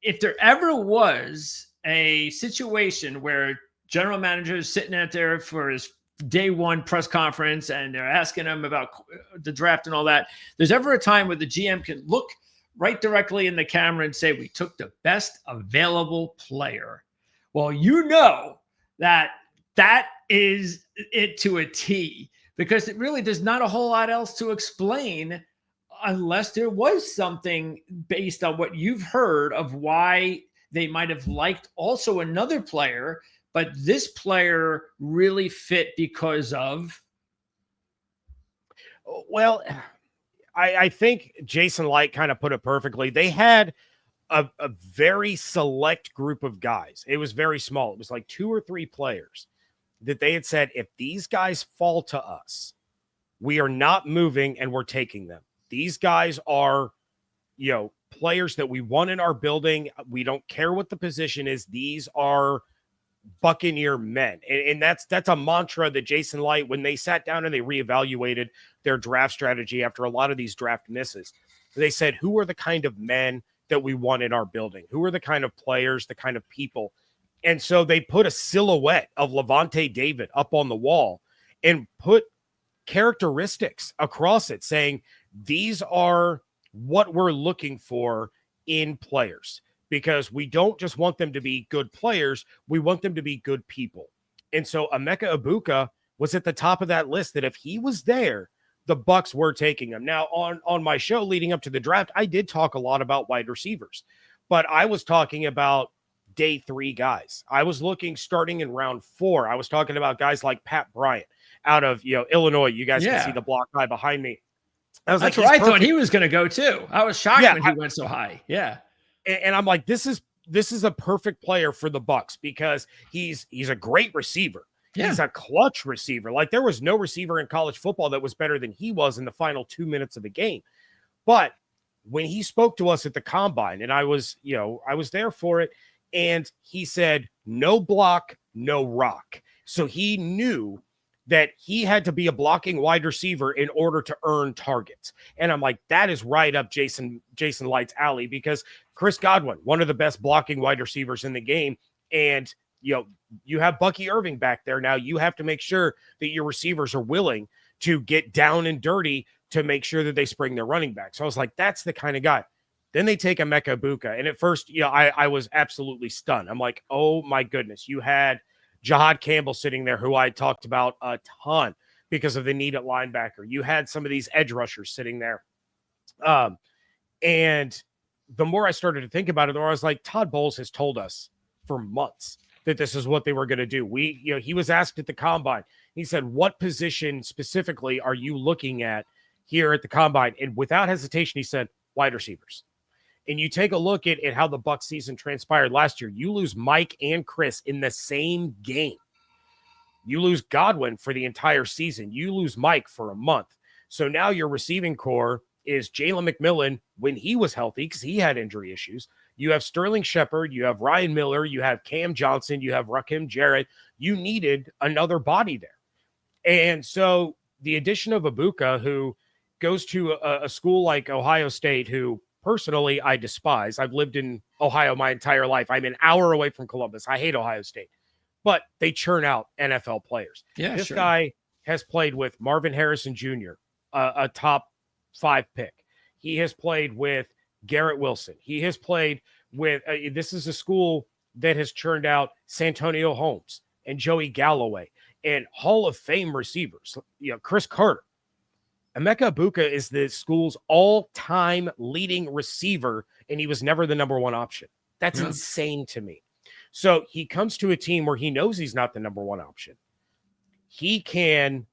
if there ever was a situation where general manager is sitting out there for his day one press conference and they're asking him about the draft and all that, there's ever a time where the GM can look right directly in the camera and say, we took the best available player. Well, you know that is it to a T, because it really, there's not a whole lot else to explain unless there was something based on what you've heard of why they might have liked also another player, but this player really fit because of. Well, I think Jason Light kind of put it perfectly. They had a very select group of guys. It was very small. It was like 2 or 3 players that they had said, if these guys fall to us, we are not moving and we're taking them. These guys are, players that we want in our building. We don't care what the position is. These are Buccaneer men. And that's a mantra that Jason Light, when they sat down and they reevaluated their draft strategy after a lot of these draft misses, they said, who are the kind of men that we want in our building? Who are the kind of players, the kind of people? And so they put a silhouette of Levante David up on the wall and put characteristics across it saying, these are what we're looking for in players, because we don't just want them to be good players. We want them to be good people. And so Emeka Egbuka was at the top of that list, that if he was there, the Bucs were taking him. Now, on my show leading up to the draft, I did talk a lot about wide receivers, but I was talking about day 3 guys. I was looking starting in round 4. I was talking about guys like Pat Bryant out of Illinois. You guys can see the block guy behind me. That's like, where I thought he was going to go too. I was shocked when he went so high. Yeah. And I'm like, this is a perfect player for the Bucs, because he's a great receiver. Yeah. He's a clutch receiver. Like, there was no receiver in college football that was better than he was in the final 2 minutes of the game. But when he spoke to us at the combine, and I was there for it, and he said, no block, no rock. So he knew that he had to be a blocking wide receiver in order to earn targets. And I'm like, that is right up Jason Light's alley, because Chris Godwin, one of the best blocking wide receivers in the game. And, you have Bucky Irving back there. Now you have to make sure that your receivers are willing to get down and dirty to make sure that they spring their running back. So I was like, that's the kind of guy. Then they take Emeka Egbuka. And at first, I was absolutely stunned. I'm like, oh my goodness, you had Jahad Campbell sitting there, who I talked about a ton because of the need at linebacker. You had some of these edge rushers sitting there. And the more I started to think about it, the more I was like, Todd Bowles has told us for months that this is what they were going to do. He was asked at the combine. He said, what position specifically are you looking at here at the combine? And without hesitation, he said, wide receivers. And you take a look at how the Bucs season transpired last year. You lose Mike and Chris in the same game. You lose Godwin for the entire season. You lose Mike for a month. So now your receiving core is Jalen McMillan when he was healthy, because he had injury issues. You have Sterling Shepard. You have Ryan Miller. You have Cam Johnson. You have Rakim Jarrett. You needed another body there. And so the addition of Egbuka, who goes to a school like Ohio State, who personally I despise. I've lived in Ohio my entire life. I'm an hour away from Columbus. I hate Ohio State. But they churn out NFL players. Yeah, this guy has played with Marvin Harrison Jr., a top 5 pick. He has played with Garrett Wilson. He has played with this is a school that has churned out Santonio Holmes and Joey Galloway and Hall of Fame receivers. Chris Carter. Emeka Egbuka is the school's all-time leading receiver, and he was never the number 1 option. That's insane to me. So he comes to a team where he knows he's not the number 1 option. He can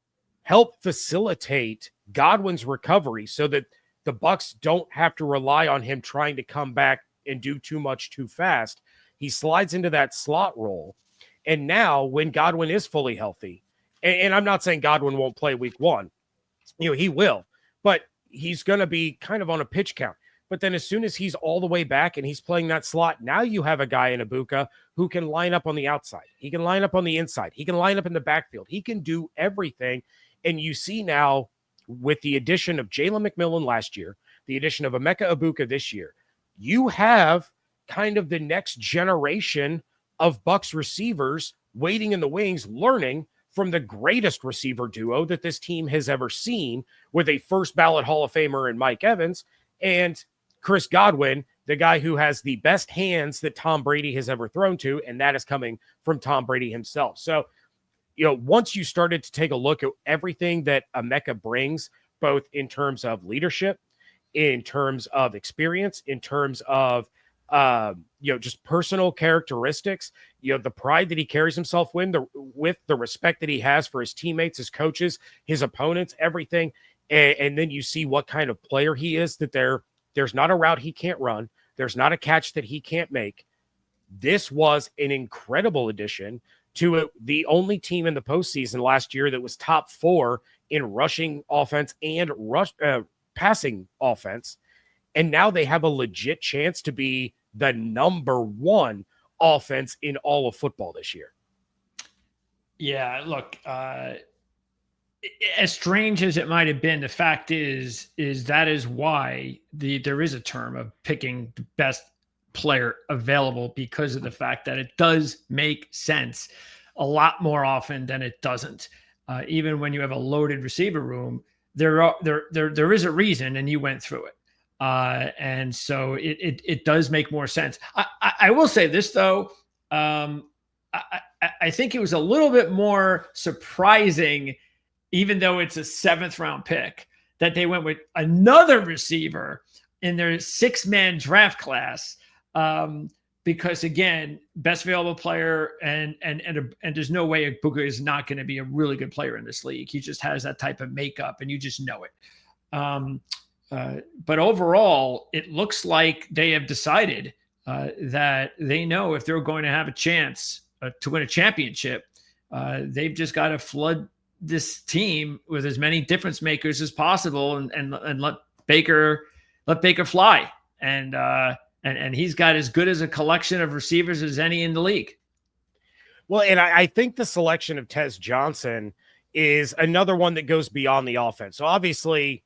help facilitate Godwin's recovery so that the Bucs don't have to rely on him trying to come back and do too much too fast. He slides into that slot role. And now when Godwin is fully healthy, and I'm not saying Godwin won't play week 1, he will, but he's going to be kind of on a pitch count. But then as soon as he's all the way back and he's playing that slot, now you have a guy in Egbuka who can line up on the outside. He can line up on the inside. He can line up in the backfield. He can do everything. And you see now with the addition of Jalen McMillan last year, the addition of Emeka Egbuka this year, you have kind of the next generation of Bucs receivers waiting in the wings, learning from the greatest receiver duo that this team has ever seen, with a first ballot Hall of Famer in Mike Evans and Chris Godwin, the guy who has the best hands that Tom Brady has ever thrown to, and that is coming from Tom Brady himself. So, once you started to take a look at everything that Emeka brings, both in terms of leadership, in terms of experience, in terms of just personal characteristics, the pride that he carries himself with, the respect that he has for his teammates, his coaches, his opponents, everything. And then you see what kind of player he is, that there's not a route he can't run. There's not a catch that he can't make. This was an incredible addition to the only team in the postseason last year that was top 4 in rushing offense and passing offense. And now they have a legit chance to be the number 1 offense in all of football this year. Yeah, look, as strange as it might have been, the fact is that is why there is a term of picking the best player available, because of the fact that it does make sense a lot more often than it doesn't. Even when you have a loaded receiver room, there is a reason, and you went through it. And so it does make more sense. I will say this though. I think it was a little bit more surprising, even though it's a 7th round pick, that they went with another receiver in their 6-man draft class. Because again, best available player, and there's no way Booker is not going to be a really good player in this league. He just has that type of makeup, and you just know it. But overall, it looks like they have decided that they know if they're going to have a chance to win a championship, they've just got to flood this team with as many difference makers as possible, and let Baker fly. And he's got as good as a collection of receivers as any in the league. Well, and I think the selection of Tez Johnson is another one that goes beyond the offense. So obviously,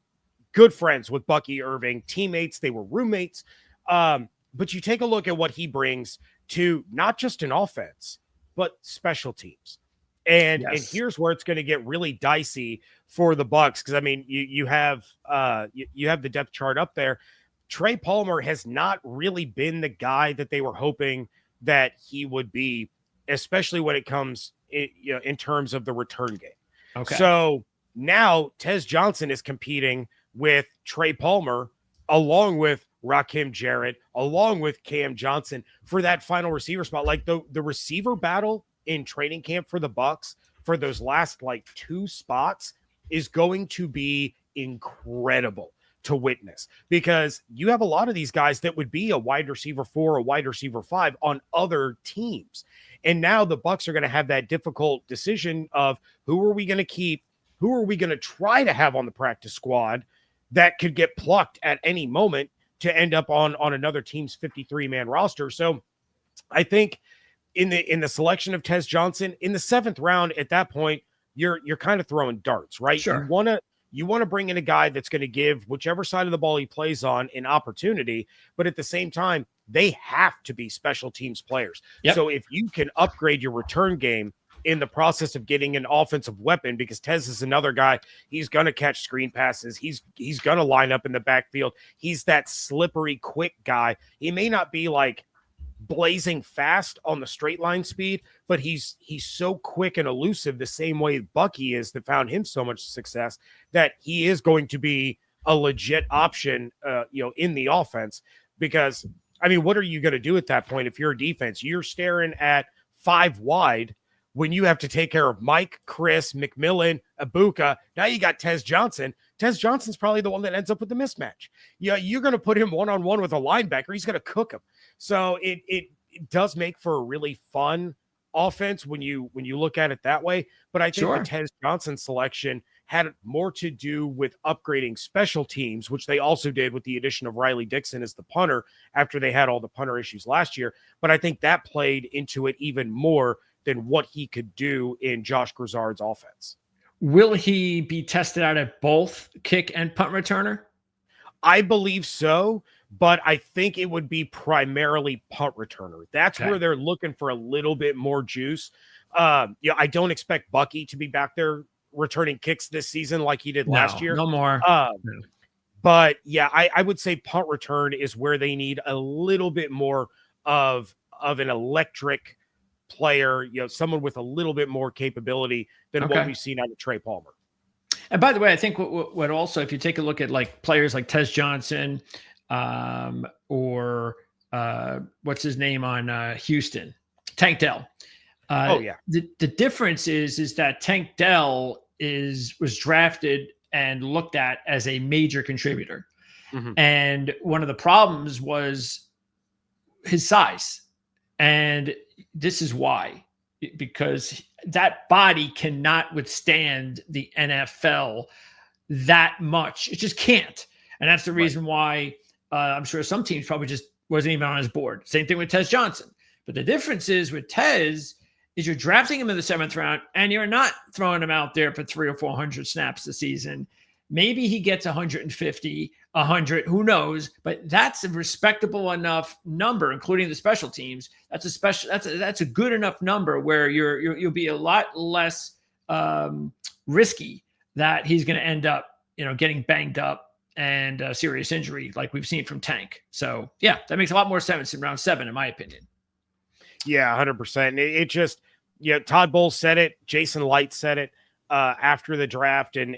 good friends with Bucky Irving, teammates, they were roommates. But you take a look at what he brings to not just an offense, but special teams. And here's where it's going to get really dicey for the Bucs, because I mean, you have the depth chart up there. Trey Palmer has not really been the guy that they were hoping that he would be, especially when it comes in terms of the return game. Okay. So now Tez Johnson is competing with Trey Palmer, along with Rakim Jarrett, along with Cam Johnson, for that final receiver spot. Like the receiver battle in training camp for the Bucs for those last 2 spots is going to be incredible to witness, because you have a lot of these guys that would be a wide receiver 4, a wide receiver 5 on other teams. And now the Bucs are going to have that difficult decision of who are we going to keep? Who are we going to try to have on the practice squad that could get plucked at any moment to end up on another team's 53-man roster? So I think in the selection of Tez Johnson in the 7th round, at that point, you're kind of throwing darts, right? Sure. You want to bring in a guy that's going to give whichever side of the ball he plays on an opportunity, but at the same time, they have to be special teams players. Yep. So if you can upgrade your return game in the process of getting an offensive weapon, because Tez is another guy, he's going to catch screen passes. He's going to line up in the backfield. He's that slippery, quick guy. He may not be blazing fast on the straight line speed, but he's so quick and elusive, the same way Bucky is, that found him so much success, that he is going to be a legit option in the offense. Because I mean, what are you going to do at that point if you're a defense? You're staring at 5 wide when you have to take care of Mike, Chris, McMillan, Ibuka. Now you got Tez Johnson. Tez Johnson's probably the one that ends up with the mismatch. Yeah, you're going to put him one-on-one with a linebacker. He's going to cook him. So it does make for a really fun offense when you look at it that way. But I think the Tez Johnson selection had more to do with upgrading special teams, which they also did with the addition of Riley Dixon as the punter after they had all the punter issues last year. But I think that played into it even more than what he could do in Josh Grizzard's offense. Will he be tested out at both kick and punt returner? I believe so, but I think it would be primarily punt returner. That's Okay. where they're looking for a little bit more juice. I don't expect Bucky to be back there returning kicks this season like he did last No, year. no more. No. But yeah, I would say punt return is where they need a little bit more of an electric player, someone with a little bit more capability than what Okay. we've seen out of Trey Palmer. And by the way, I think what also, if you take a look at like players like Tez Johnson, or what's his name on Houston, Tank Dell. The difference is that Tank Dell was drafted and looked at as a major contributor. Mm-hmm. And one of the problems was his size. And this is why, because that body cannot withstand the NFL that much. It just can't. And that's the reason why I'm sure some teams probably just wasn't even on his board. Same thing with Tez Johnson. But the difference is with Tez is you're drafting him in the 7th round and you're not throwing him out there for 300 or 400 snaps this season. Maybe he gets 150, 100, who knows? But that's a respectable enough number, including the special teams. That's a good enough number where you'll be a lot less risky that he's going to end up, getting banged up and serious injury like we've seen from Tank. So yeah, that makes a lot more sense in round 7, in my opinion. Yeah, 100%. It just, Todd Bowles said it. Jason Light said it after the draft and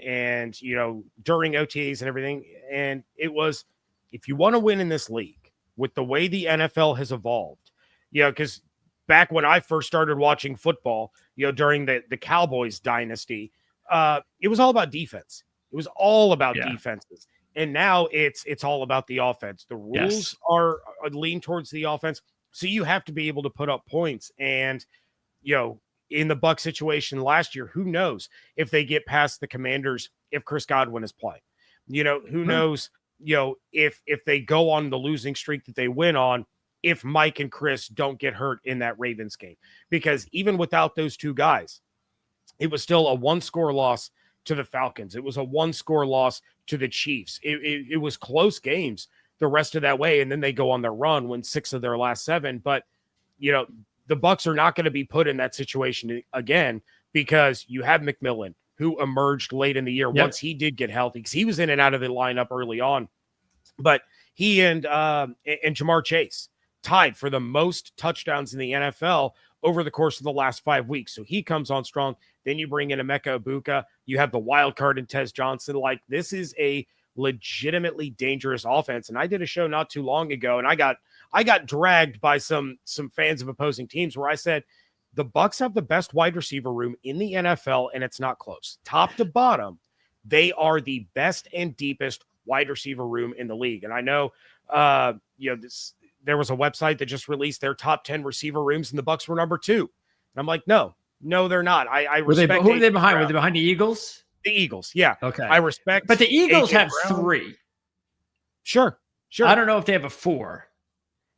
during OTAs and everything. And it was, if you want to win in this league with the way the NFL has evolved, because back when I first started watching football, during the Cowboys dynasty, it was all about defense. It was all about defenses. And now it's all about the offense. The rules are lean towards the offense. So you have to be able to put up points. And, in the Bucs situation last year, who knows if they get past the Commanders, if Chris Godwin is playing, who knows, if they go on the losing streak that they win on, if Mike and Chris don't get hurt in that Ravens game, because even without those two guys, it was still a 1-score loss to the Falcons. It was a 1-score loss to the Chiefs. It was close games the rest of that way. And then they go on their run, win 6 of their last 7. But, the Bucs are not going to be put in that situation again, because you have McMillan, who emerged late in the year once he did get healthy, because he was in and out of the lineup early on. But he and Jamar Chase tied for the most touchdowns in the NFL over the course of the last 5 weeks. So he comes on strong. Then you bring in Emeka Egbuka. You have the wild card in Tez Johnson. Like, this is a legitimately dangerous offense. And I did a show not too long ago, and I got dragged by some fans of opposing teams where I said the Bucs have the best wide receiver room in the NFL, and it's not close. Top to bottom, they are the best and deepest wide receiver room in the league. And I know, there was a website that just released their top 10 receiver rooms, and the Bucs were number 2. And I'm like, no, they're not. I respect. Who are they behind? Were they behind the Eagles? The Eagles, yeah. Okay. I respect. But the Eagles have Brown. 3. Sure. I don't know if they have a 4.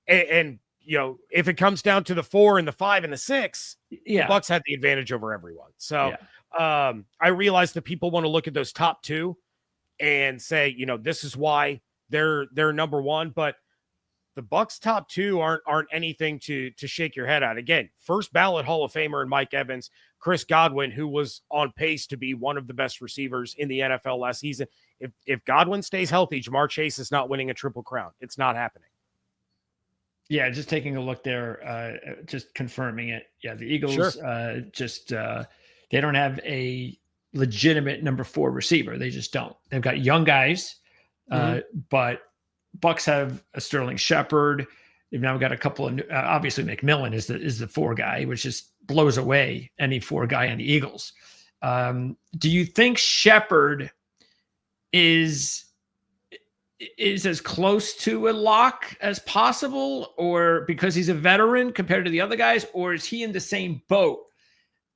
And if it comes down to the 4 and the 5 and the 6, the Bucs had the advantage over everyone. So I realize that people want to look at those top 2 and say, this is why they're number 1, but the Bucs top 2 aren't anything to shake your head at. Again, first ballot Hall of Famer in Mike Evans, Chris Godwin, who was on pace to be one of the best receivers in the NFL last season. If Godwin stays healthy, Jamar Chase is not winning a Triple Crown. It's not happening. Yeah, just taking a look there, just confirming it. Yeah, the Eagles they don't have a legitimate number 4 receiver. They just don't. They've got young guys, but Bucs have a Sterling Shepard. They've now got a couple of obviously McMillan is the 4 guy, which just blows away any 4 guy on the Eagles. Do you think Shepard is as close to a lock as possible, or because he's a veteran compared to the other guys, or is he in the same boat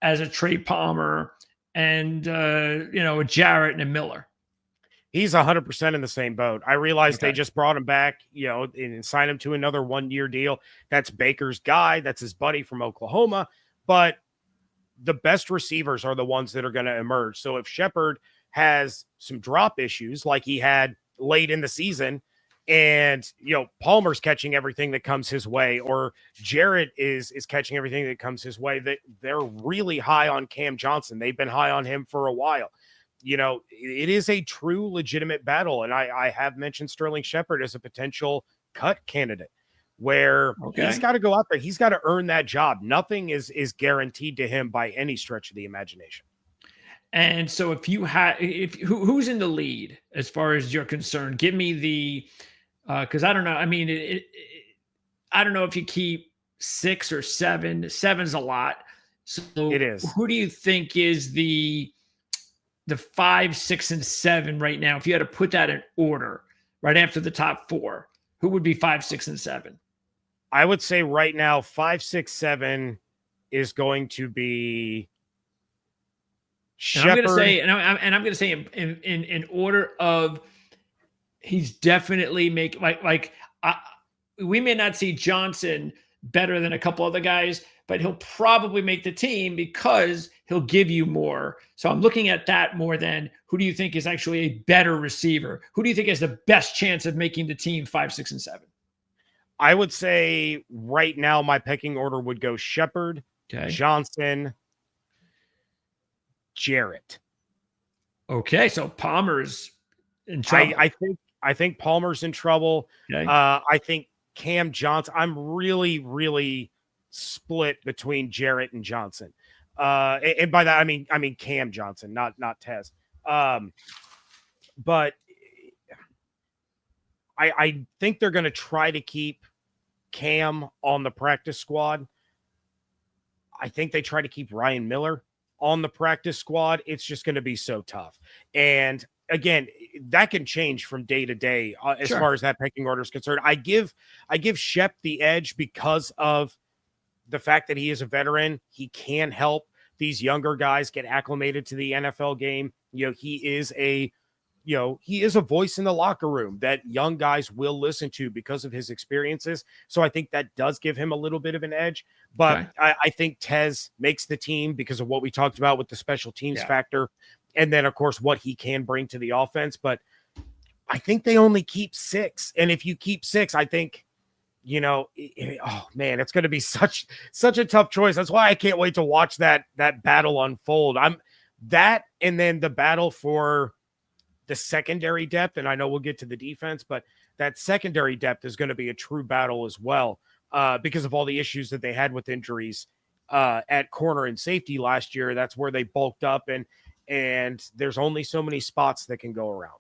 as a Trey Palmer and a Jarrett and a Miller? He's 100% in the same boat. I realized they just brought him back, and signed him to another 1-year deal. That's Baker's guy. That's his buddy from Oklahoma. But the best receivers are the ones that are going to emerge. So if Shepard has some drop issues like he had late in the season, And Palmer's catching everything that comes his way, or Jarrett is catching everything that comes his way. They're really high on Cam Johnson. They've been high on him for a while. It is a true legitimate battle, and I have mentioned Sterling Shepard as a potential cut candidate, where he's got to go out there. He's got to earn that job. Nothing is guaranteed to him by any stretch of the imagination. And so who's in the lead as far as you're concerned? Give me the because I don't know. I mean, I don't know if you keep 6 or 7. 7's a lot. So it is. Who do you think is the 5, 6, and 7 right now? If you had to put that in order right after the top 4, who would be 5, 6, and 7? I would say right now 5, 6, 7 is going to be Shepard. And I'm going to say in order of he's definitely we may not see Johnson better than a couple other guys, but he'll probably make the team because he'll give you more. So I'm looking at that more than who do you think is actually a better receiver? Who do you think has the best chance of making the team 5, 6, and 7? I would say right now my pecking order would go Shepard, Johnson, Jarrett. Okay, so Palmer's in trouble. I think Palmer's in trouble. Okay. I think Cam Johnson. I'm really, really split between Jarrett and Johnson. And by that I mean Cam Johnson, not Tez. But I think they're going to try to keep Cam on the practice squad. I think they try to keep Ryan Miller on the practice squad. It's just going to be so tough. And again, that can change from day to day as far as that pecking order is concerned. I give Shep the edge because of the fact that he is a veteran. He can help these younger guys get acclimated to the NFL game. He is a voice in the locker room that young guys will listen to because of his experiences. So I think that does give him a little bit of an edge. But I think Tez makes the team because of what we talked about with the special teams factor. And then, of course, what he can bring to the offense. But I think they only keep 6. And if you keep 6, I think, oh, man, it's going to be such a tough choice. That's why I can't wait to watch that battle unfold. And then the battle for the secondary depth, and I know we'll get to the defense, but that secondary depth is going to be a true battle as well because of all the issues that they had with injuries at corner and safety last year. That's where they bulked up, and there's only so many spots that can go around.